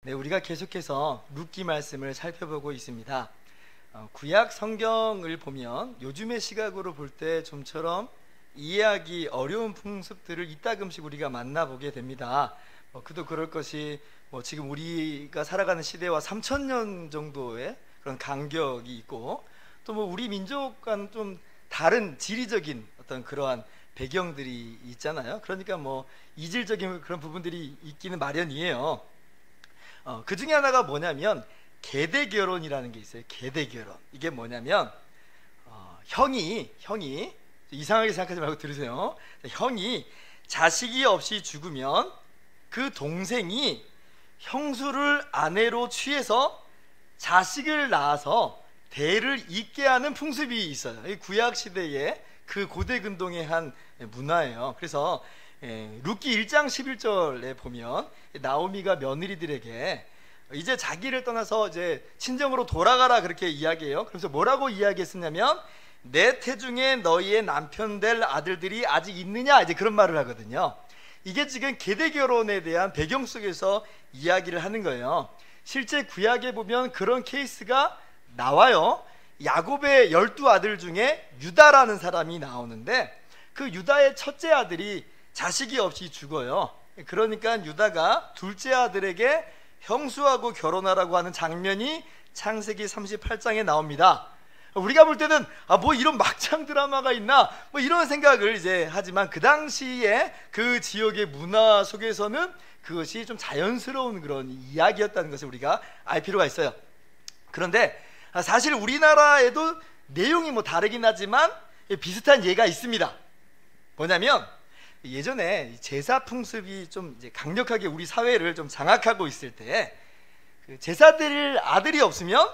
네, 우리가 계속해서 룻기 말씀을 살펴보고 있습니다. 구약 성경을 보면 요즘의 시각으로 볼 때 좀처럼 이해하기 어려운 풍습들을 이따금씩 우리가 만나보게 됩니다. 그도 그럴 것이 지금 우리가 살아가는 시대와 3000년 정도의 그런 간격이 있고, 또 우리 민족과는 좀 다른 지리적인 어떤 그러한 배경들이 있잖아요. 그러니까 이질적인 그런 부분들이 있기는 마련이에요. 그 중에 하나가 뭐냐면 계대 결혼이라는 게 있어요. 계대 결혼. 이게 뭐냐면 형이 이상하게 생각하지 말고 들으세요. 형이 자식이 없이 죽으면 그 동생이 형수를 아내로 취해서 자식을 낳아서 대를 잇게 하는 풍습이 있어요. 이 구약 시대의 그 고대 근동의 한 문화예요. 그래서 룻기 1장 11절에 보면 나오미가 며느리들에게 이제 자기를 떠나서 이제 친정으로 돌아가라 그렇게 이야기해요. 그래서 뭐라고 이야기했었냐면 내 태중에 너희의 남편 될 아들들이 아직 있느냐, 이제 그런 말을 하거든요. 이게 지금 계대 결혼에 대한 배경 속에서 이야기를 하는 거예요. 실제 구약에 보면 그런 케이스가 나와요. 야곱의 12아들 중에 유다라는 사람이 나오는데 그 유다의 첫째 아들이 자식이 없이 죽어요. 그러니까 유다가 둘째 아들에게 형수하고 결혼하라고 하는 장면이 창세기 38장에 나옵니다. 우리가 볼 때는 이런 막장 드라마가 있나 이런 생각을 이제 하지만 그 당시에 그 지역의 문화 속에서는 그것이 좀 자연스러운 그런 이야기였다는 것을 우리가 알 필요가 있어요. 그런데 사실 우리나라에도 내용이 다르긴 하지만 비슷한 예가 있습니다. 뭐냐면 예전에 제사 풍습이 좀 이제 강력하게 우리 사회를 좀 장악하고 있을 때 그 제사 드릴 아들이 없으면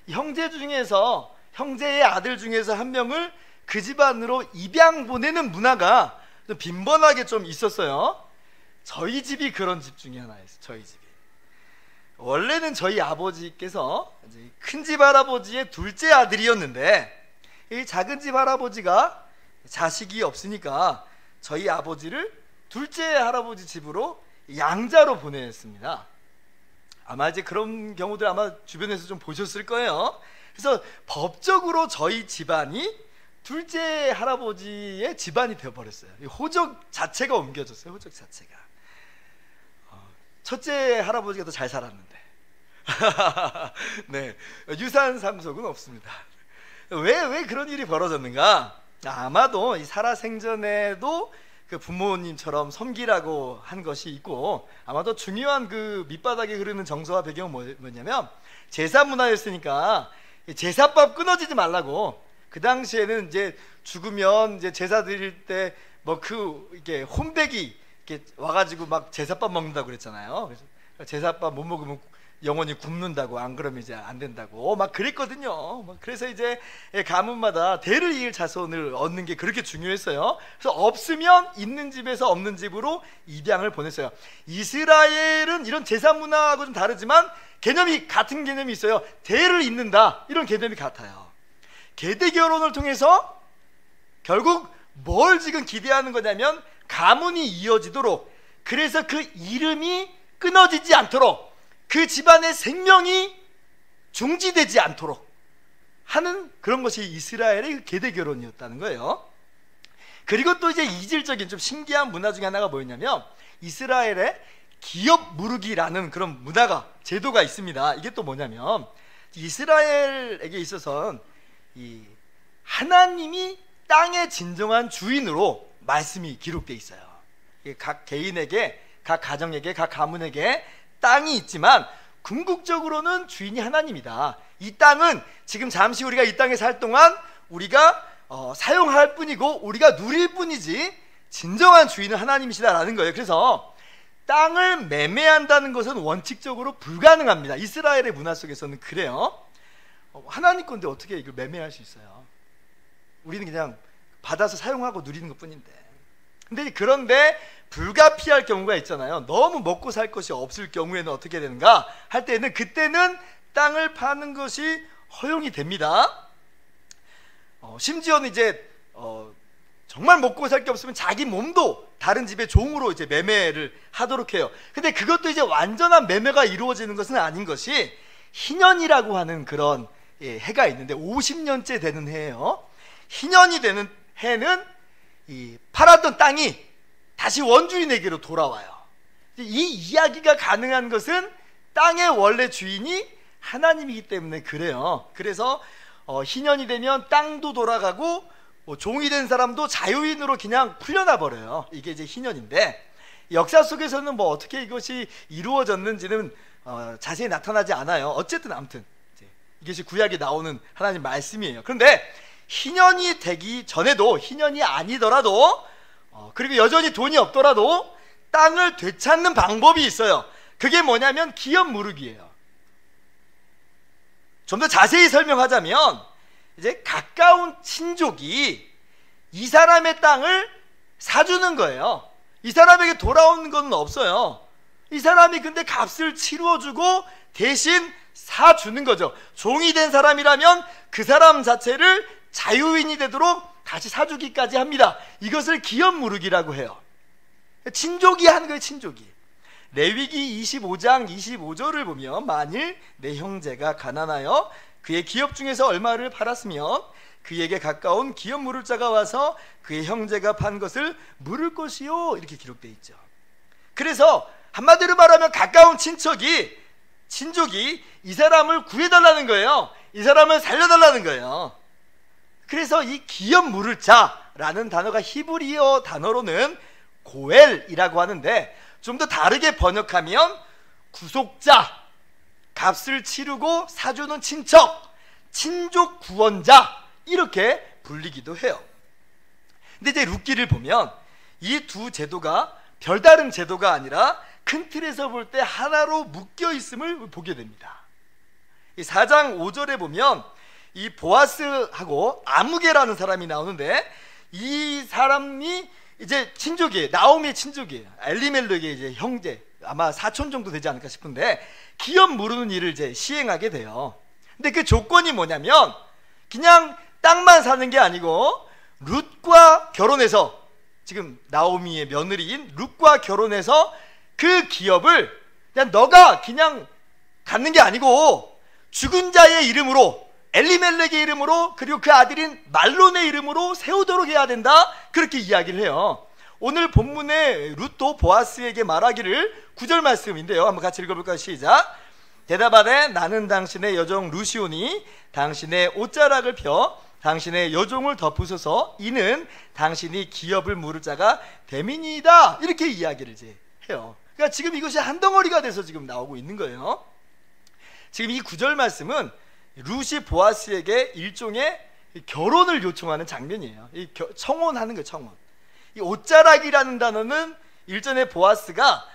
형제의 아들 중에서 한 명을 그 집안으로 입양 보내는 문화가 좀 빈번하게 좀 있었어요. 저희 집이 그런 집 중에 하나였어요. 저희 집이 원래는 저희 아버지께서 큰 집 할아버지의 둘째 아들이었는데 이 작은 집 할아버지가 자식이 없으니까 저희 아버지를 둘째 할아버지 집으로 양자로 보냈습니다. 아마 이제 그런 경우들 아마 주변에서 좀 보셨을 거예요. 그래서 법적으로 저희 집안이 둘째 할아버지의 집안이 되어버렸어요. 호적 자체가 옮겨졌어요. 호적 자체가. 첫째 할아버지가 더 잘 살았는데 네, 유산 상속은 없습니다. 왜 그런 일이 벌어졌는가? 아마도 이 살아생전에도 그 부모님처럼 섬기라고 한 것이 있고, 아마도 중요한 그 밑바닥에 흐르는 정서와 배경은 뭐냐면 제사 문화였으니까 제사밥 끊어지지 말라고. 그 당시에는 이제 죽으면 이제 제사 드릴 때 이렇게 혼백이 이렇게 와가지고 막 제사밥 먹는다고 그랬잖아요. 그래서 제사밥 못 먹으면 영원히 굶는다고, 안 그러면 이제 안 된다고 막 그랬거든요. 그래서 이제 가문마다 대를 이을 자손을 얻는 게 그렇게 중요했어요. 그래서 없으면 있는 집에서 없는 집으로 입양을 보냈어요. 이스라엘은 이런 제사 문화하고 좀 다르지만 같은 개념이 있어요. 대를 잇는다, 이런 개념이 같아요. 계대 결혼을 통해서 결국 뭘 지금 기대하는 거냐면 가문이 이어지도록, 그래서 그 이름이 끊어지지 않도록, 그 집안의 생명이 중지되지 않도록 하는 그런 것이 이스라엘의 계대 결혼이었다는 거예요. 그리고 또 이제 이질적인 좀 신기한 문화 중에 하나가 뭐였냐면 이스라엘의 기업 무르기라는 그런 제도가 있습니다. 이게 또 뭐냐면 이스라엘에게 있어서는 이 하나님이 땅의 진정한 주인으로 말씀이 기록되어 있어요. 각 개인에게, 각 가정에게, 각 가문에게 땅이 있지만 궁극적으로는 주인이 하나님이다. 이 땅은 지금 잠시 우리가 이 땅에 살 동안 우리가 사용할 뿐이고 우리가 누릴 뿐이지 진정한 주인은 하나님이시다라는 거예요. 그래서 땅을 매매한다는 것은 원칙적으로 불가능합니다. 이스라엘의 문화 속에서는 그래요. 하나님 건데 어떻게 이걸 매매할 수 있어요? 우리는 그냥 받아서 사용하고 누리는 것 뿐인데. 그런데 불가피할 경우가 있잖아요. 너무 먹고 살 것이 없을 경우에는 어떻게 되는가 할 때는, 그때는 땅을 파는 것이 허용이 됩니다. 심지어는 이제 정말 먹고 살 게 없으면 자기 몸도 다른 집의 종으로 이제 매매를 하도록 해요. 근데 그것도 이제 완전한 매매가 이루어지는 것은 아닌 것이 희년이라고 하는 그런 해가 있는데 50년째 되는 해예요. 희년이 되는 해는 이 팔았던 땅이 다시 원주인에게로 돌아와요. 이 이야기가 가능한 것은 땅의 원래 주인이 하나님이기 때문에 그래요. 그래서 희년이 되면 땅도 돌아가고 종이 된 사람도 자유인으로 그냥 풀려나 버려요. 이게 이제 희년인데, 역사 속에서는 뭐 어떻게 이것이 이루어졌는지는 자세히 나타나지 않아요. 어쨌든 아무튼 이것이 구약에 나오는 하나님 말씀이에요. 그런데 희년이 되기 전에도, 희년이 아니더라도, 그리고 여전히 돈이 없더라도 땅을 되찾는 방법이 있어요. 그게 뭐냐면 기업 무르기예요. 좀 더 자세히 설명하자면, 이제 가까운 친족이 이 사람의 땅을 사주는 거예요. 이 사람에게 돌아오는 건 없어요. 이 사람이 근데 값을 치루어주고 대신 사주는 거죠. 종이 된 사람이라면 그 사람 자체를 자유인이 되도록 다시 사주기까지 합니다. 이것을 기업 무르기라고 해요. 친족이 하는 거예요. 친족이. 레위기 25장 25절을 보면, 만일 내 형제가 가난하여 그의 기업 중에서 얼마를 팔았으면 그에게 가까운 기업 물을 자가 와서 그의 형제가 판 것을 물을 것이요, 이렇게 기록되어 있죠. 그래서 한마디로 말하면 가까운 친족이 이 사람을 구해달라는 거예요. 이 사람을 살려달라는 거예요. 그래서 이 기업 물을 자라는 단어가 히브리어 단어로는 고엘이라고 하는데, 좀 더 다르게 번역하면 구속자, 값을 치르고 사주는 친척, 친족 구원자, 이렇게 불리기도 해요. 근데 이제 룻기를 보면 이 두 제도가 별다른 제도가 아니라 큰 틀에서 볼 때 하나로 묶여 있음을 보게 됩니다. 이 4장 5절에 보면 이 보아스하고 아무개라는 사람이 나오는데, 이 사람이 이제 친족이에요. 나오미의 친족이에요. 엘리멜렉의 이제 형제, 아마 사촌 정도 되지 않을까 싶은데, 기업 무르는 일을 이제 시행하게 돼요. 근데 그 조건이 뭐냐면, 그냥 땅만 사는 게 아니고 룻과 결혼해서, 지금 나오미의 며느리인 룻과 결혼해서 그 기업을 그냥 너가 그냥 갖는 게 아니고 죽은 자의 이름으로, 엘리멜렉의 이름으로, 그리고 그 아들인 말론의 이름으로 세우도록 해야 된다, 그렇게 이야기를 해요. 오늘 본문의 룻도 보아스에게 말하기를, 9절 말씀인데요, 한번 같이 읽어볼까요? 시작. 대답하되 나는 당신의 여종 루시오니 당신의 옷자락을 펴 당신의 여종을 덮으소서, 이는 당신이 기업을 물을 자가 됨이니이다, 이렇게 이야기를 이제 해요. 그러니까 지금 이것이 한 덩어리가 돼서 지금 나오고 있는 거예요. 지금 이 9절 말씀은 룻이 보아스에게 일종의 결혼을 요청하는 장면이에요. 청혼하는 거예요. 청혼. 이 옷자락이라는 단어는 일전에 보아스가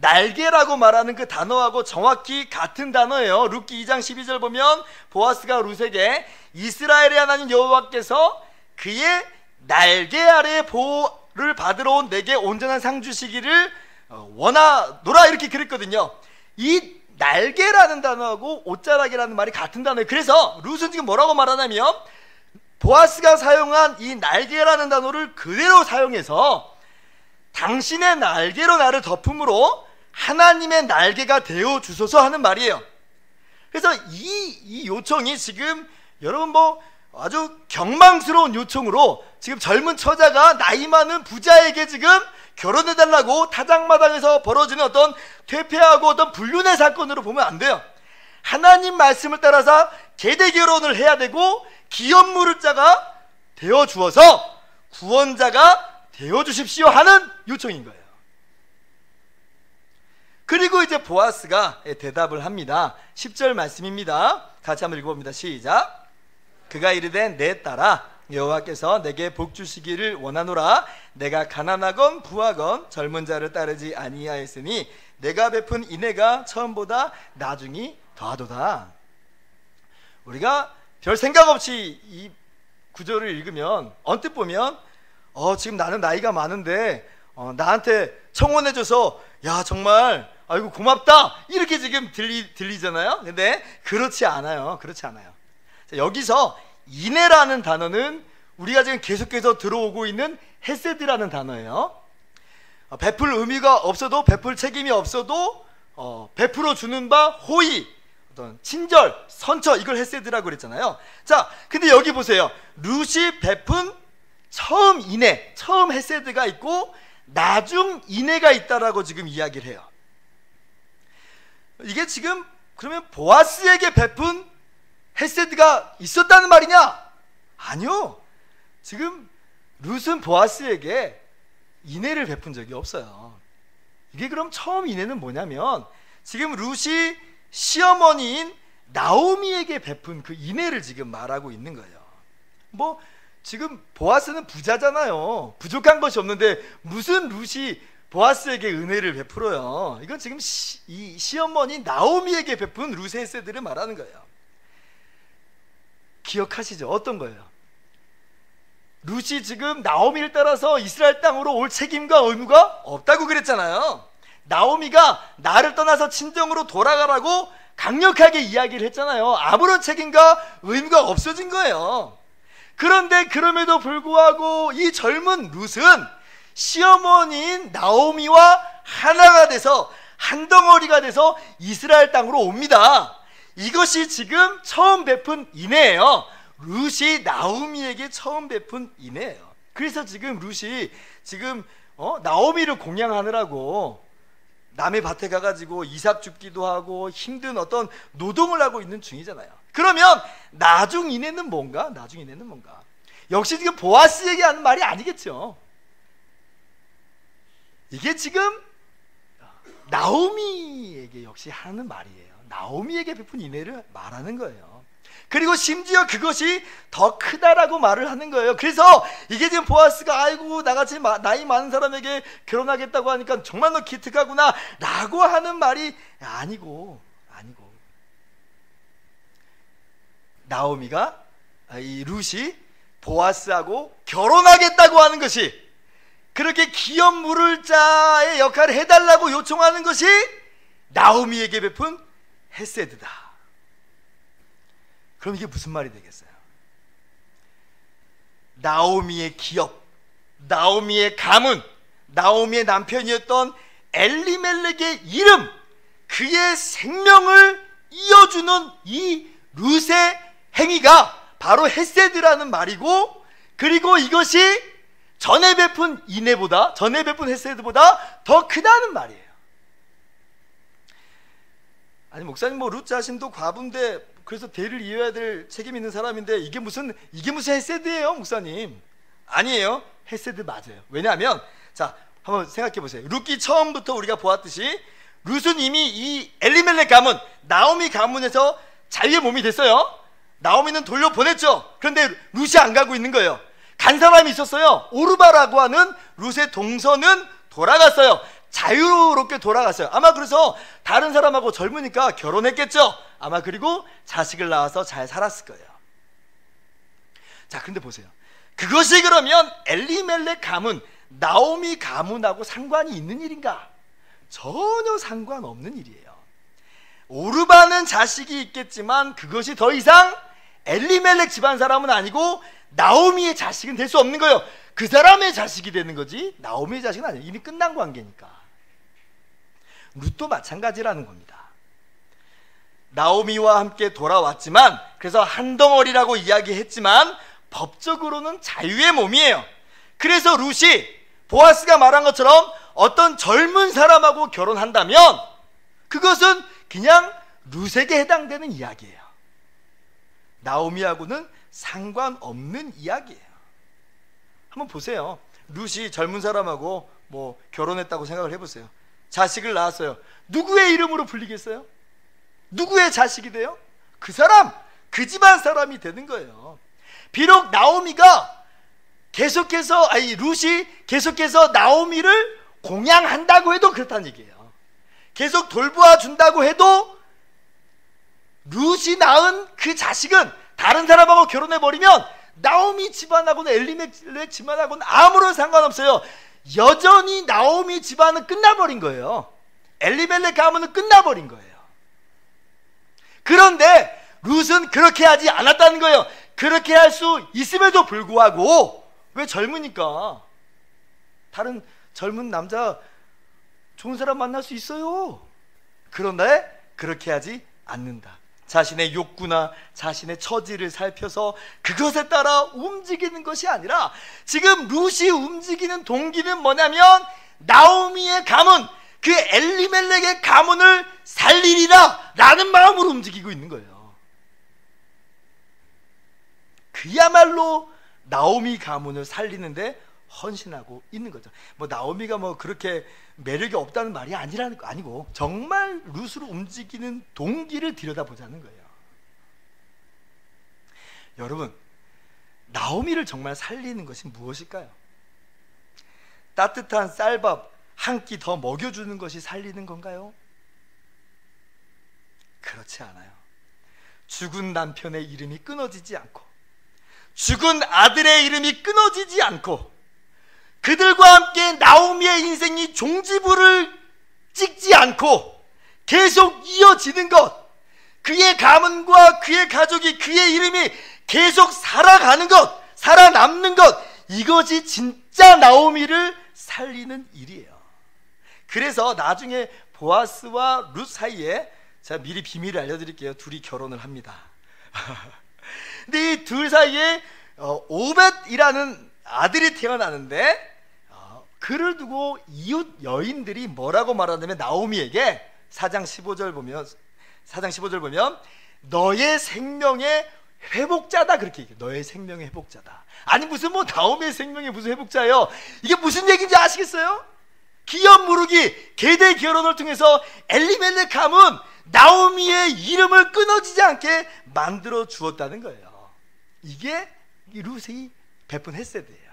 날개라고 말하는 그 단어하고 정확히 같은 단어예요. 룻기 2장 12절 보면 보아스가 룻에게 이스라엘의 하나님 여호와께서 그의 날개 아래의 보호를 받으러 온 내게 온전한 상 주시기를 원하노라, 이렇게 그랬거든요. 이 날개라는 단어하고 옷자락이라는 말이 같은 단어예요. 그래서 룻은 지금 뭐라고 말하냐면, 보아스가 사용한 이 날개라는 단어를 그대로 사용해서 당신의 날개로 나를 덮음으로 하나님의 날개가 되어 주소서 하는 말이에요. 그래서 이 요청이 지금 여러분 뭐 아주 경망스러운 요청으로, 지금 젊은 처자가 나이 많은 부자에게 지금 결혼해달라고 타작마당에서 벌어지는 어떤 퇴폐하고 어떤 불륜의 사건으로 보면 안 돼요. 하나님 말씀을 따라서 제대 결혼을 해야 되고 기업 물을 자가 되어 주어서 구원자가 되어 주십시오 하는 요청인 거예요. 그리고 이제 보아스가 대답을 합니다. 10절 말씀입니다. 같이 한번 읽어봅니다. 시작. 그가 이르되 내 딸아, 여호와께서 내게 복 주시기를 원하노라. 내가 가난하건 부하건 젊은 자를 따르지 아니하였으니 내가 베푼 인애가 처음보다 나중이 더하도다. 우리가 별 생각 없이 이 구절을 읽으면 언뜻 보면 지금 나는 나이가 많은데 나한테 청혼해줘서 야 정말 아이고 고맙다, 이렇게 지금 들리잖아요. 근데 그렇지 않아요. 그렇지 않아요. 자, 여기서 인애라는 단어는 우리가 지금 계속해서 들어오고 있는 헤세드라는 단어예요. 베풀 의미가 없어도, 베풀 책임이 없어도 베풀어 주는 바 호의, 어떤 친절, 선처, 이걸 헤세드라고 그랬잖아요. 자, 근데 여기 보세요. 룻이 베푼 처음 인애, 처음 헤세드가 있고 나중 인애가 있다라고 지금 이야기를 해요. 이게 지금 그러면 보아스에게 베푼 헤세드가 있었다는 말이냐? 아니요. 지금 룻은 보아스에게 인애를 베푼 적이 없어요. 이게 그럼 처음 인애는 뭐냐면, 지금 룻이 시어머니인 나오미에게 베푼 그 인애를 지금 말하고 있는 거예요. 뭐 지금 보아스는 부자잖아요. 부족한 것이 없는데 무슨 룻이 보아스에게 은혜를 베풀어요. 이건 지금 이 시어머니 나오미에게 베푼 룻의 헤세드를 말하는 거예요. 기억하시죠? 어떤 거예요? 룻이 지금 나오미를 따라서 이스라엘 땅으로 올 책임과 의무가 없다고 그랬잖아요. 나오미가 나를 떠나서 친정으로 돌아가라고 강력하게 이야기를 했잖아요. 아무런 책임과 의무가 없어진 거예요. 그런데 그럼에도 불구하고 이 젊은 룻은 시어머니인 나오미와 하나가 돼서, 한 덩어리가 돼서 이스라엘 땅으로 옵니다. 이것이 지금 처음 베푼 인애예요. 룻이 나오미에게 처음 베푼 인애예요. 그래서 지금 룻이 지금 나오미를 공양하느라고 남의 밭에 가가지고 이삭 줍기도 하고 힘든 어떤 노동을 하고 있는 중이잖아요. 그러면 나중 인애는 뭔가? 나중 인애는 뭔가? 역시 지금 보아스에게 하는 말이 아니겠죠. 이게 지금 나오미에게 역시 하는 말이에요. 나오미에게 베푼 인애를 말하는 거예요. 그리고 심지어 그것이 더 크다라고 말을 하는 거예요. 그래서 이게 지금 보아스가 아이고 나같이 나이 많은 사람에게 결혼하겠다고 하니까 정말 너 기특하구나 라고 하는 말이 아니고 나오미가, 이 룻이 보아스하고 결혼하겠다고 하는 것이, 그렇게 기업 물을 자의 역할을 해달라고 요청하는 것이 나오미에게 베푼 헤세드다. 그럼 이게 무슨 말이 되겠어요? 나오미의 기업, 나오미의 가문, 나오미의 남편이었던 엘리멜렉의 이름, 그의 생명을 이어주는 이 룻의 행위가 바로 헤세드라는 말이고, 그리고 이것이 전에 베푼 인애보다, 전에 베푼 헤세드보다 더 크다는 말이에요. 아니 목사님, 뭐 룻 자신도 과부인데 그래서 대를 이어야 될 책임 있는 사람인데 이게 무슨 헤세드예요, 목사님? 아니에요. 헤세드 맞아요. 왜냐하면 자, 한번 생각해 보세요. 룻기 처음부터 우리가 보았듯이 룻은 이미 이 엘리멜렉 가문, 나오미 가문에서 자유의 몸이 됐어요. 나오미는 돌려보냈죠. 그런데 룻이 안 가고 있는 거예요. 간 사람이 있었어요. 오르바라고 하는 룻의 동서는 돌아갔어요. 자유롭게 돌아갔어요. 아마 그래서 다른 사람하고 젊으니까 결혼했겠죠. 아마 그리고 자식을 낳아서 잘 살았을 거예요. 자, 그런데 보세요. 그것이 그러면 엘리멜렉 가문, 나오미 가문하고 상관이 있는 일인가? 전혀 상관없는 일이에요. 오르바는 자식이 있겠지만 그것이 더 이상 엘리멜렉 집안 사람은 아니고 나오미의 자식은 될 수 없는 거예요. 그 사람의 자식이 되는 거지 나오미의 자식은 아니에요. 이미 끝난 관계니까. 룻도 마찬가지라는 겁니다. 나오미와 함께 돌아왔지만, 그래서 한 덩어리라고 이야기했지만 법적으로는 자유의 몸이에요. 그래서 룻이 보아스가 말한 것처럼 어떤 젊은 사람하고 결혼한다면 그것은 그냥 룻에게 해당되는 이야기예요. 나오미하고는 상관없는 이야기예요. 한번 보세요. 룻이 젊은 사람하고 뭐 결혼했다고 생각을 해보세요. 자식을 낳았어요. 누구의 이름으로 불리겠어요? 누구의 자식이 돼요? 그 사람, 그 집안 사람이 되는 거예요. 비록 나오미가 계속해서, 룻이 계속해서 나오미를 공양한다고 해도 그렇다는 얘기예요. 계속 돌보아 준다고 해도 룻이 낳은 그 자식은 다른 사람하고 결혼해버리면 나오미 집안하고는 엘리멜렉 집안하고는 아무런 상관없어요. 여전히 나오미 집안은 끝나버린 거예요. 엘리멜렉 가문은 끝나버린 거예요. 그런데 룻은 그렇게 하지 않았다는 거예요. 그렇게 할 수 있음에도 불구하고, 왜 젊으니까 다른 젊은 남자 좋은 사람 만날 수 있어요. 그런데 그렇게 하지 않는다. 자신의 욕구나 자신의 처지를 살펴서 그것에 따라 움직이는 것이 아니라, 지금 룻이 움직이는 동기는 뭐냐면 나오미의 가문, 그 엘리멜렉의 가문을 살리리라 라는 마음으로 움직이고 있는 거예요. 그야말로 나오미 가문을 살리는데 헌신하고 있는 거죠. 뭐 나오미가 뭐 그렇게 매력이 없다는 말이 아니고 정말 룻으로 움직이는 동기를 들여다보자는 거예요. 여러분, 나오미를 정말 살리는 것이 무엇일까요? 따뜻한 쌀밥 한 끼 더 먹여주는 것이 살리는 건가요? 그렇지 않아요. 죽은 남편의 이름이 끊어지지 않고, 죽은 아들의 이름이 끊어지지 않고, 그들과 함께 나오미의 인생이 종지부를 찍지 않고 계속 이어지는 것, 그의 가문과 그의 가족이, 그의 이름이 계속 살아가는 것, 살아남는 것, 이것이 진짜 나오미를 살리는 일이에요. 그래서 나중에 보아스와 룻 사이에, 제가 미리 비밀을 알려드릴게요. 둘이 결혼을 합니다. 근데 이 둘 사이에 오벳이라는 아들이 태어나는데, 그를 두고 이웃 여인들이 뭐라고 말하냐면, 나오미에게 4장 15절 보면 너의 생명의 회복자다, 그렇게 얘기해요. 너의 생명의 회복자다. 아니 무슨 뭐 나오미의 생명의 무슨 회복자예요? 이게 무슨 얘기인지 아시겠어요? 기업 무르기 계대 결혼을 통해서 엘리멜렉 가문 나오미의 이름을 끊어지지 않게 만들어 주었다는 거예요. 이게 룻이 베푼 헤세드예요.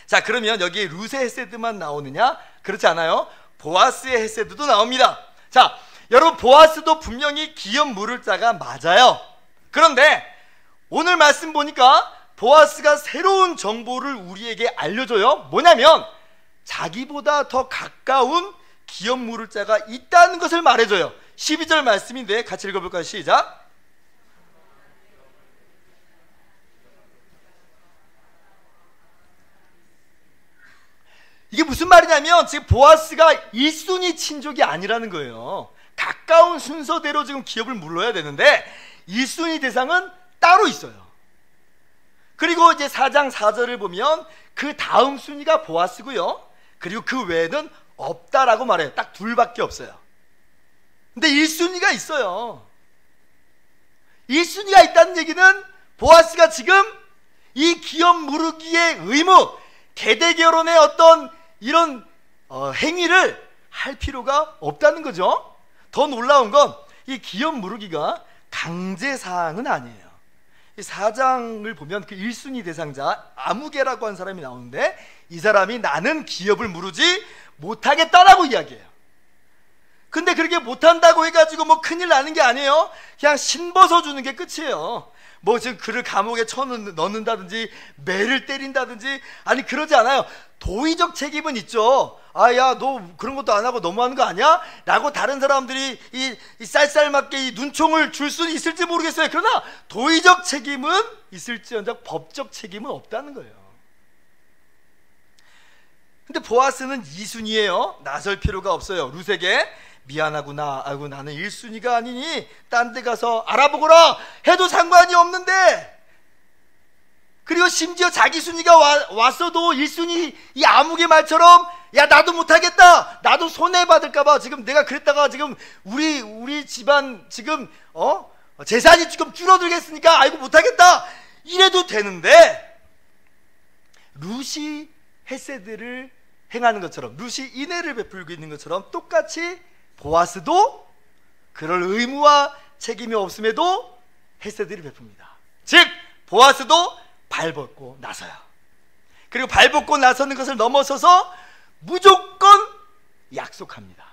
자, 그러면 여기 룻의 헤세드만 나오느냐? 그렇지 않아요. 보아스의 헤세드도 나옵니다. 자, 여러분, 보아스도 분명히 기업 물을 자가 맞아요. 그런데 오늘 말씀 보니까 보아스가 새로운 정보를 우리에게 알려줘요. 뭐냐면 자기보다 더 가까운 기업 물을 자가 있다는 것을 말해줘요. 12절 말씀인데 같이 읽어볼까요? 시작. 이게 무슨 말이냐면 지금 보아스가 1순위 친족이 아니라는 거예요. 가까운 순서대로 지금 기업을 물러야 되는데 1순위 대상은 따로 있어요. 그리고 이제 4장 4절을 보면 그 다음 순위가 보아스고요, 그리고 그 외에는 없다라고 말해요. 딱 둘밖에 없어요. 근데 1순위가 있어요. 1순위가 있다는 얘기는 보아스가 지금 이 기업 무르기의 의무, 계대 결혼의 어떤 이런 행위를 할 필요가 없다는 거죠. 더 놀라운 건 이 기업 무르기가 강제사항은 아니에요. 이 4장을 보면 그 1순위 대상자 아무개라고 하는 사람이 나오는데, 이 사람이 나는 기업을 무르지 못하겠다라고 이야기해요. 근데 그렇게 못한다고 해가지고 뭐 큰일 나는 게 아니에요. 그냥 신벗어 주는 게 끝이에요. 뭐 지금 그를 감옥에 넣는다든지 매를 때린다든지, 아니 그러지 않아요. 도의적 책임은 있죠. 아, 야, 너 그런 것도 안 하고 너무하는 거 아니야? 라고 다른 사람들이 이 쌀쌀맞게 이 눈총을 줄 수는 있을지 모르겠어요. 그러나 도의적 책임은 있을지언정 법적 책임은 없다는 거예요. 근데 보아스는 2순위예요. 나설 필요가 없어요. 룻에게 미안하구나, 아이고 나는 1순위가 아니니 딴 데 가서 알아보거라 해도 상관이 없는데, 그리고 심지어 자기 순위가 왔어도 1순위 이 아무개 말처럼 야 나도 못하겠다, 나도 손해받을까봐 지금 내가 그랬다가 지금 우리 집안 지금 재산이 지금 줄어들겠으니까 아이고 못하겠다 이래도 되는데, 룻이 헤세드를 행하는 것처럼, 룻이 인애를 베풀고 있는 것처럼 똑같이 보아스도 그럴 의무와 책임이 없음에도 헤세드를 베풉니다. 즉 보아스도 발벗고 나서요. 그리고 발벗고 나서는 것을 넘어서서 무조건 약속합니다.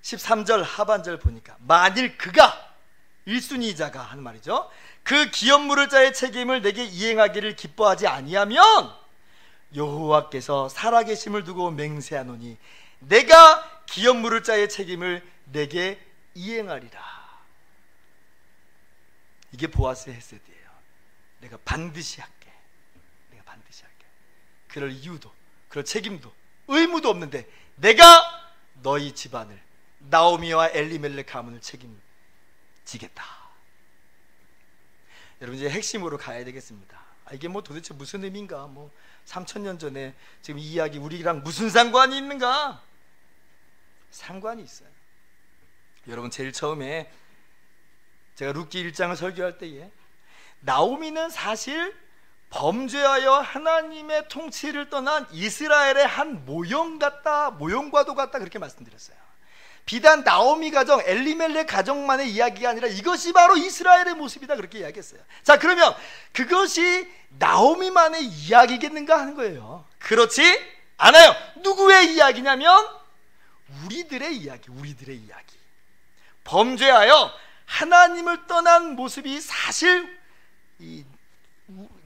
13절 하반절 보니까 만일 그가 1순위자가 하는 말이죠. 그 기업 물을 자의 책임을 내게 이행하기를 기뻐하지 아니하면 여호와께서 살아계심을 두고 맹세하노니 내가 기업 물을 자의 책임을 내게 이행하리라. 이게 보아스의 헤세드예요. 내가 반드시 할게. 내가 반드시 할게. 그럴 이유도 그런 책임도 의무도 없는데 내가 너희 집안을, 나오미와 엘리멜렉 가문을 책임지겠다. 여러분, 이제 핵심으로 가야 되겠습니다. 이게 뭐 도대체 무슨 의미인가? 3000년 전에 지금 이 이야기 우리랑 무슨 상관이 있는가? 상관이 있어요. 여러분, 제일 처음에 제가 룻기 1장을 설교할 때에 나오미는 사실 범죄하여 하나님의 통치를 떠난 이스라엘의 한 모형과도 같다, 그렇게 말씀드렸어요. 비단 나오미 가정, 엘리멜렉 가정만의 이야기가 아니라 이것이 바로 이스라엘의 모습이다, 그렇게 이야기했어요. 자, 그러면 그것이 나오미만의 이야기겠는가 하는 거예요. 그렇지 않아요. 누구의 이야기냐면 우리들의 이야기. 범죄하여 하나님을 떠난 모습이 사실 이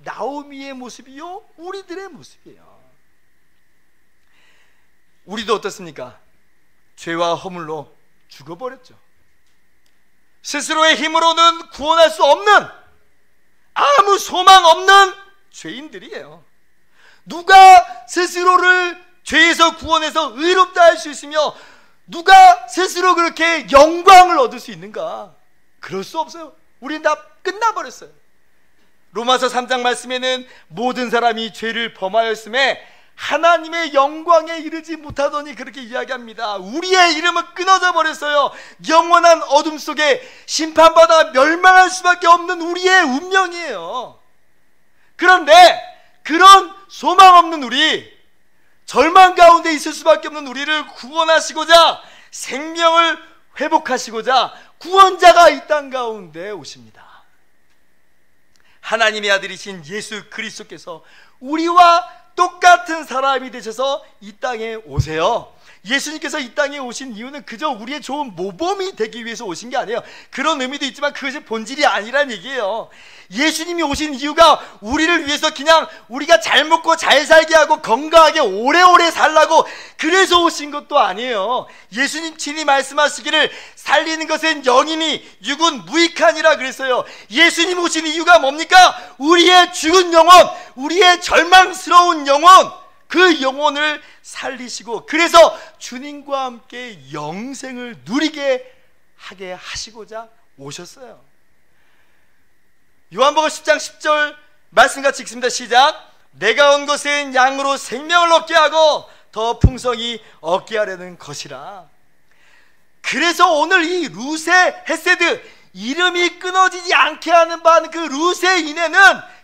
나오미의 모습이요, 우리들의 모습이에요. 우리도 어떻습니까? 죄와 허물로 죽어버렸죠. 스스로의 힘으로는 구원할 수 없는, 아무 소망 없는 죄인들이에요. 누가 스스로를 죄에서 구원해서 의롭다 할 수 있으며 누가 스스로 그렇게 영광을 얻을 수 있는가? 그럴 수 없어요. 우리는 다 끝나버렸어요. 로마서 3장 말씀에는 모든 사람이 죄를 범하였음에 하나님의 영광에 이르지 못하더니 그렇게 이야기합니다. 우리의 이름은 끊어져 버렸어요. 영원한 어둠 속에 심판받아 멸망할 수밖에 없는 우리의 운명이에요. 그런데 그런 소망 없는 우리, 절망 가운데 있을 수밖에 없는 우리를 구원하시고자, 생명을 회복하시고자 구원자가 이 땅 가운데 오십니다. 하나님의 아들이신 예수 그리스도께서 우리와 똑같은 사람이 되셔서 이 땅에 오세요. 예수님께서 이 땅에 오신 이유는 그저 우리의 좋은 모범이 되기 위해서 오신 게 아니에요. 그런 의미도 있지만 그것이 본질이 아니란 얘기예요. 예수님이 오신 이유가 우리를 위해서 그냥 우리가 잘 먹고 잘 살게 하고 건강하게 오래오래 살라고 그래서 오신 것도 아니에요. 예수님 친히 말씀하시기를 살리는 것은 영이니 육은 무익하니라 그랬어요. 예수님 오신 이유가 뭡니까? 우리의 죽은 영혼, 우리의 절망스러운 영혼, 그 영혼을 살리시고, 그래서 주님과 함께 영생을 누리게 하게 하시고자 오셨어요. 요한복음 10장 10절 말씀같이 읽습니다. 시작. 내가 온 것은 양으로 생명을 얻게 하고 더 풍성히 얻게 하려는 것이라. 그래서 오늘 이 룻의 헤세드, 이름이 끊어지지 않게 하는 바는 그 룻의 인해는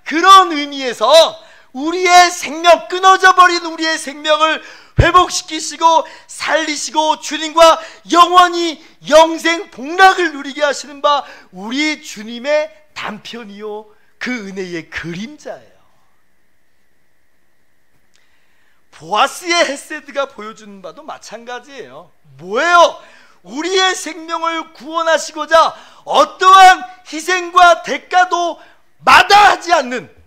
그런 의미에서 우리의 생명, 끊어져 버린 우리의 생명을 회복시키시고 살리시고 주님과 영원히 영생 복락을 누리게 하시는 바 우리 주님의 단편이요, 그 은혜의 그림자예요. 보아스의 헤세드가 보여주는 바도 마찬가지예요. 뭐예요? 우리의 생명을 구원하시고자 어떠한 희생과 대가도 마다하지 않는,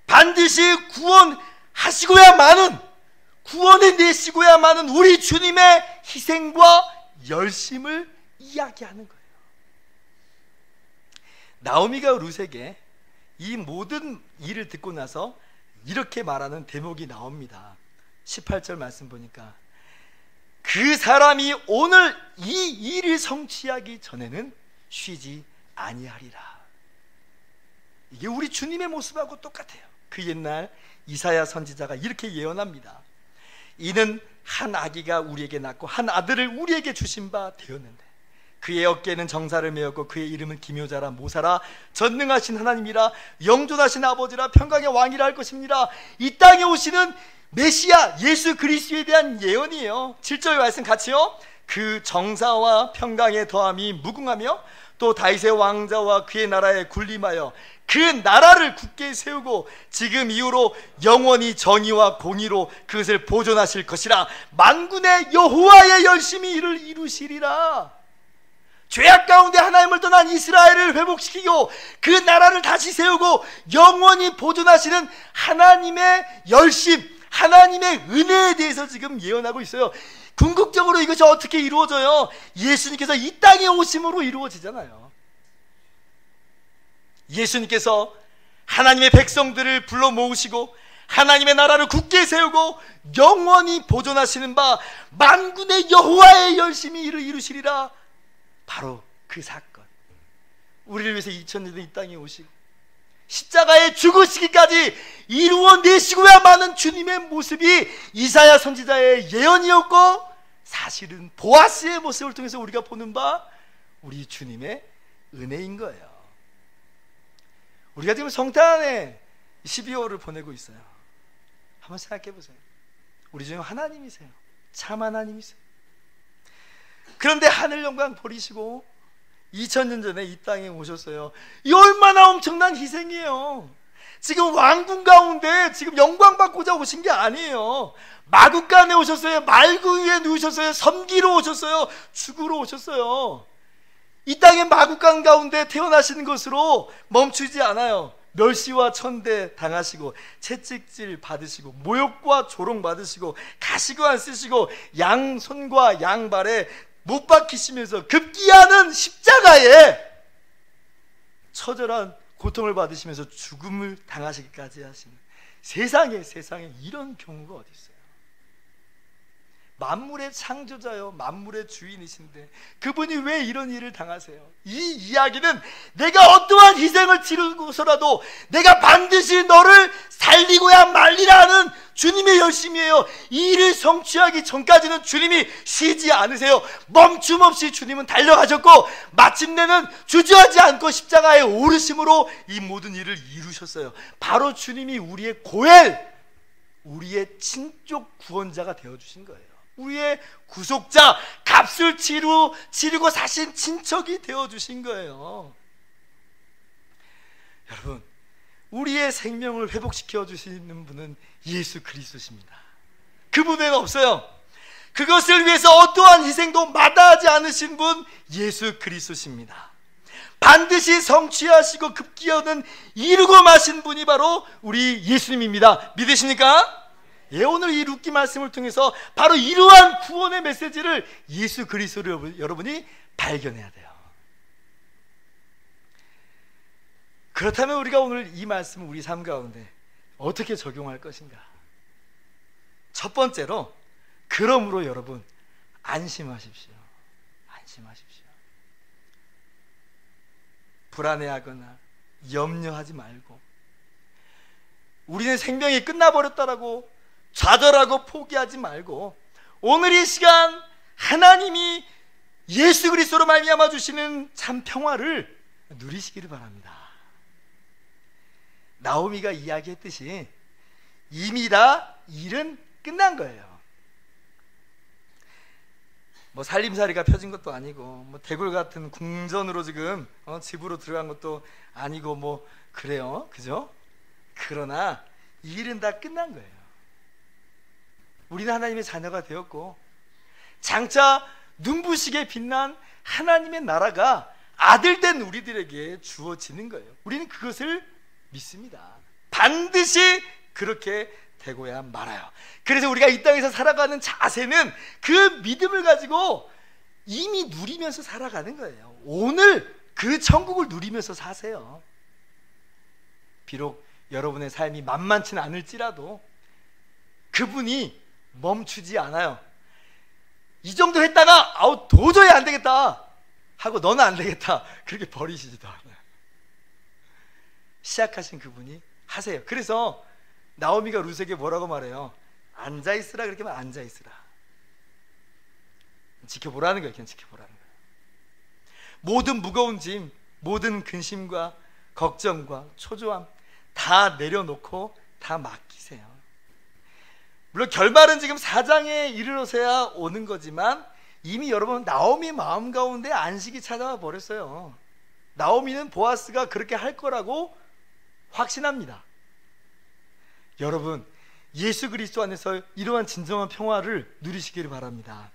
반드시 구원하시고야만은, 구원해내시고야만은 우리 주님의 희생과 열심을 이야기하는 거예요. 나오미가 룻에게 이 모든 일을 듣고 나서 이렇게 말하는 대목이 나옵니다. 18절 말씀 보니까 그 사람이 오늘 이 일을 성취하기 전에는 쉬지 아니하리라. 이게 우리 주님의 모습하고 똑같아요. 그 옛날 이사야 선지자가 이렇게 예언합니다. 이는 한 아기가 우리에게 낳고 한 아들을 우리에게 주신 바 되었는데 그의 어깨에는 정사를 메었고 그의 이름은 기묘자라 모사라 전능하신 하나님이라 영존하신 아버지라 평강의 왕이라 할 것입니다. 이 땅에 오시는 메시아 예수 그리스도에 대한 예언이에요. 7절 말씀 같이요. 그 정사와 평강의 더함이 무궁하며 또 다윗의 왕자와 그의 나라에 군림하여 그 나라를 굳게 세우고 지금 이후로 영원히 정의와 공의로 그것을 보존하실 것이라. 만군의 여호와의 열심히 이를 이루시리라. 죄악 가운데 하나님을 떠난 이스라엘을 회복시키고 그 나라를 다시 세우고 영원히 보존하시는 하나님의 열심, 하나님의 은혜에 대해서 지금 예언하고 있어요. 궁극적으로 이것이 어떻게 이루어져요? 예수님께서 이 땅에 오심으로 이루어지잖아요. 예수님께서 하나님의 백성들을 불러 모으시고 하나님의 나라를 굳게 세우고 영원히 보존하시는 바 만군의 여호와의 열심히 이를 이루시리라. 바로 그 사건, 우리를 위해서 2000년 이 땅에 오시고 십자가에 죽으시기까지 이루어내시고야마는 주님의 모습이 이사야 선지자의 예언이었고, 사실은 보아스의 모습을 통해서 우리가 보는 바 우리 주님의 은혜인 거예요. 우리가 지금 성탄 안에 12월을 보내고 있어요. 한번 생각해 보세요. 우리 중에 하나님이세요. 참 하나님이세요. 그런데 하늘 영광 버리시고 2000년 전에 이 땅에 오셨어요. 이 얼마나 엄청난 희생이에요. 지금 왕궁 가운데 지금 영광 받고자 오신 게 아니에요. 마구간에 오셨어요. 말구 위에 누우셨어요. 섬기러 오셨어요. 죽으러 오셨어요. 이 땅의 마구간 가운데 태어나시는 것으로 멈추지 않아요. 멸시와 천대 당하시고 채찍질 받으시고 모욕과 조롱 받으시고 가시관 쓰시고 양손과 양발에 못 박히시면서 급기야는 십자가에 처절한 고통을 받으시면서 죽음을 당하시기까지 하시는, 세상에 이런 경우가 어디 있어요? 만물의 창조자요, 만물의 주인이신데 그분이 왜 이런 일을 당하세요? 이 이야기는 내가 어떠한 희생을 치르고서라도 내가 반드시 너를 살리고야 말리라는 주님의 열심이에요. 이 일을 성취하기 전까지는 주님이 쉬지 않으세요. 멈춤 없이 주님은 달려가셨고 마침내는 주저하지 않고 십자가에 오르심으로 이 모든 일을 이루셨어요. 바로 주님이 우리의 고엘, 우리의 친족 구원자가 되어주신 거예요. 우리의 구속자, 값을 치르고 사신 친척이 되어주신 거예요. 여러분, 우리의 생명을 회복시켜 주시는 분은 예수 그리스도십니다. 그분 외에는 없어요. 그것을 위해서 어떠한 희생도 마다하지 않으신 분 예수 그리스도십니다. 반드시 성취하시고 급기야는 이루고 마신 분이 바로 우리 예수님입니다. 믿으십니까? 예, 오늘 이 룻기 말씀을 통해서 바로 이러한 구원의 메시지를 예수 그리스도를 여러분이 발견해야 돼요. 그렇다면 우리가 오늘 이 말씀을 우리 삶 가운데 어떻게 적용할 것인가? 첫 번째로, 그러므로 여러분 안심하십시오. 안심하십시오. 불안해하거나 염려하지 말고, 우리는 생명이 끝나버렸다라고 좌절하고 포기하지 말고, 오늘 이 시간 하나님이 예수 그리스도로 말미암아 주시는 참 평화를 누리시기를 바랍니다. 나오미가 이야기했듯이 이미 다 일은 끝난 거예요. 뭐 살림살이가 펴진 것도 아니고, 뭐 대굴 같은 궁전으로 지금 집으로 들어간 것도 아니고, 뭐 그래요, 그죠? 그러나 이 일은 다 끝난 거예요. 우리는 하나님의 자녀가 되었고, 장차 눈부시게 빛난 하나님의 나라가 아들된 우리들에게 주어지는 거예요. 우리는 그것을 믿습니다. 반드시 그렇게 되고야 말아요. 그래서 우리가 이 땅에서 살아가는 자세는 그 믿음을 가지고 이미 누리면서 살아가는 거예요. 오늘 그 천국을 누리면서 사세요. 비록 여러분의 삶이 만만치는 않을지라도 그분이 멈추지 않아요. 이 정도 했다가 도저히 안 되겠다 하고 너는 안 되겠다 그렇게 버리시지도 않아요. 시작하신 그분이 하세요. 그래서 나오미가 룻에게 뭐라고 말해요? 앉아있으라. 그렇게 하면 앉아있으라. 지켜보라는 거예요. 그냥 지켜보라는 거예요. 모든 무거운 짐, 모든 근심과 걱정과 초조함 다 내려놓고 다 맡기세요. 물론 결말은 지금 4장에 이르러서야 오는 거지만 이미 여러분 나오미 마음 가운데 안식이 찾아와 버렸어요. 나오미는 보아스가 그렇게 할 거라고 확신합니다. 여러분, 예수 그리스도 안에서 이러한 진정한 평화를 누리시기를 바랍니다.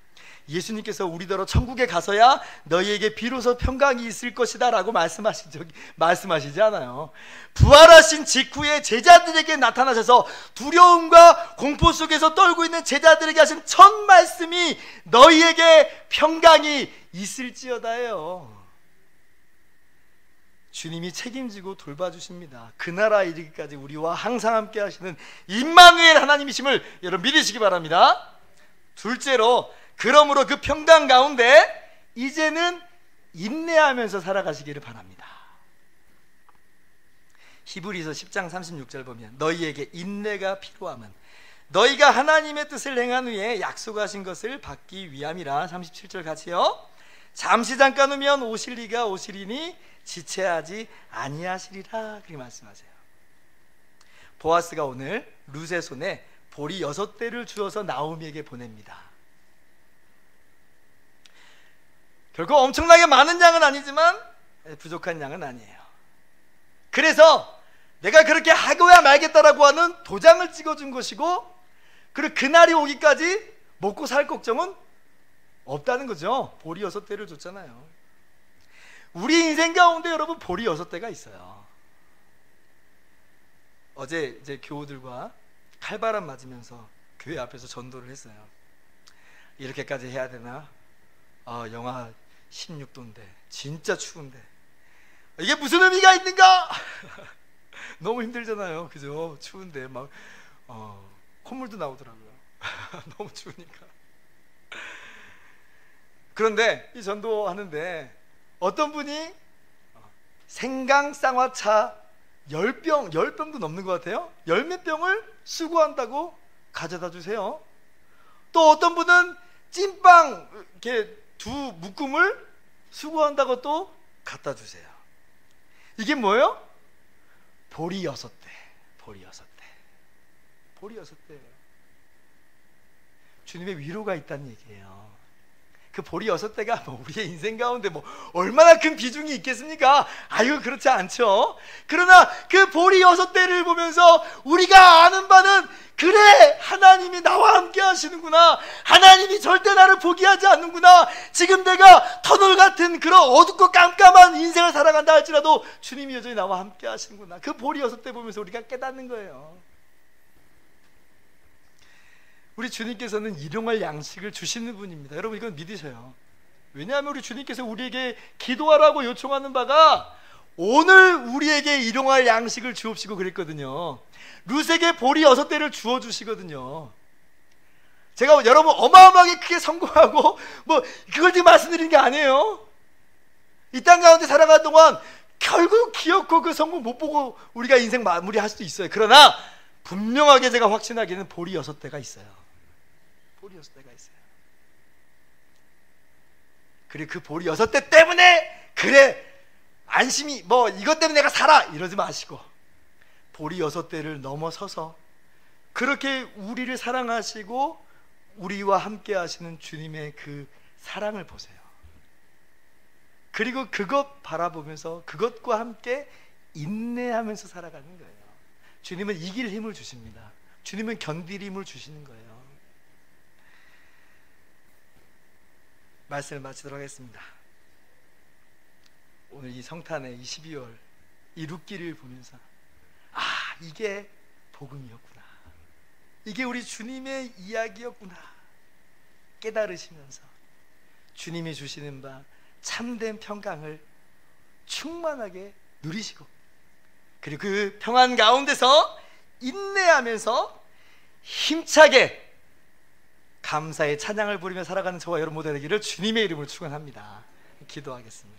예수님께서 우리더러 천국에 가서야 너희에게 비로소 평강이 있을 것이다 라고 말씀하시지 않아요. 부활하신 직후에 제자들에게 나타나셔서 두려움과 공포 속에서 떨고 있는 제자들에게 하신 첫 말씀이 너희에게 평강이 있을지어다예요. 주님이 책임지고 돌봐주십니다. 그 나라 이르기까지 우리와 항상 함께 하시는 임마누엘 하나님이심을 여러분 믿으시기 바랍니다. 둘째로, 그러므로 그 평강 가운데 이제는 인내하면서 살아가시기를 바랍니다. 히브리서 10장 36절 보면 너희에게 인내가 필요함은 너희가 하나님의 뜻을 행한 후에 약속하신 것을 받기 위함이라. 37절 같이요. 잠시 잠깐 후면 오실 이가 오시리니 지체하지 아니하시리라. 그렇게 말씀하세요. 보아스가 오늘 룻의 손에 보리 6대를 주어서 나오미에게 보냅니다. 결코 엄청나게 많은 양은 아니지만 부족한 양은 아니에요. 그래서 내가 그렇게 하고야 말겠다라고 하는 도장을 찍어준 것이고, 그리고 그날이 오기까지 먹고 살 걱정은 없다는 거죠. 보리 6대를 줬잖아요. 우리 인생 가운데 여러분 보리 6대가 있어요. 어제 이제 교우들과 칼바람 맞으면서 교회 앞에서 전도를 했어요. 이렇게까지 해야 되나? 영하 16도인데 진짜 추운데 이게 무슨 의미가 있는가? 너무 힘들잖아요, 그죠? 추운데 막 콧물도 나오더라고요. 너무 추우니까. 그런데 이 전도하는데 어떤 분이 생강 쌍화차 10병도 넘는 것 같아요. 10몇 병을 수거한다고 가져다 주세요. 또 어떤 분은 찐빵 이렇게 2 묶음을 수거한다고 또 갖다 주세요. 이게 뭐예요? 보리 6대. 보리 6대. 보리 6대예요. 주님의 위로가 있다는 얘기예요. 그 보리 6대가 우리의 인생 가운데 얼마나 큰 비중이 있겠습니까? 아유, 그렇지 않죠. 그러나 그 보리 6대를 보면서 우리가 아는 바는, 그래, 하나님이 나와 함께 하시는구나. 하나님이 절대 나를 포기하지 않는구나. 지금 내가 터널 같은 그런 어둡고 깜깜한 인생을 살아간다 할지라도 주님이 여전히 나와 함께 하시는구나. 그 보리 6대 보면서 우리가 깨닫는 거예요. 우리 주님께서는 일용할 양식을 주시는 분입니다. 여러분, 이건 믿으셔요. 왜냐하면 우리 주님께서 우리에게 기도하라고 요청하는 바가 오늘 우리에게 일용할 양식을 주옵시고 그랬거든요. 룻에게 보리 6대를 주어주시거든요. 제가 여러분 어마어마하게 크게 성공하고 그걸 지금 말씀드리는 게 아니에요. 이 땅 가운데 살아가는 동안 결국 기어코 그 성공 못 보고 우리가 인생 마무리할 수도 있어요. 그러나 분명하게 제가 확신하기에는 보리 6대가 있어요. 보리 6대가 있어요. 그리고 그 보리 6대 때문에, 그래, 안심이 이것 때문에 내가 살아 이러지 마시고, 보리 6대를 넘어서서 그렇게 우리를 사랑하시고 우리와 함께 하시는 주님의 그 사랑을 보세요. 그리고 그것 바라보면서 그것과 함께 인내하면서 살아가는 거예요. 주님은 이길 힘을 주십니다. 주님은 견딜 힘을 주시는 거예요. 말씀을 마치도록 하겠습니다. 오늘 이 성탄의 12월 이 룻기를 보면서 이게 복음이었구나, 이게 우리 주님의 이야기였구나 깨달으시면서 주님이 주시는 바 참된 평강을 충만하게 누리시고, 그리고 그 평안 가운데서 인내하면서 힘차게 감사의 찬양을 부리며 살아가는 저와 여러분 모두 되기를 주님의 이름으로 축원합니다. 기도하겠습니다.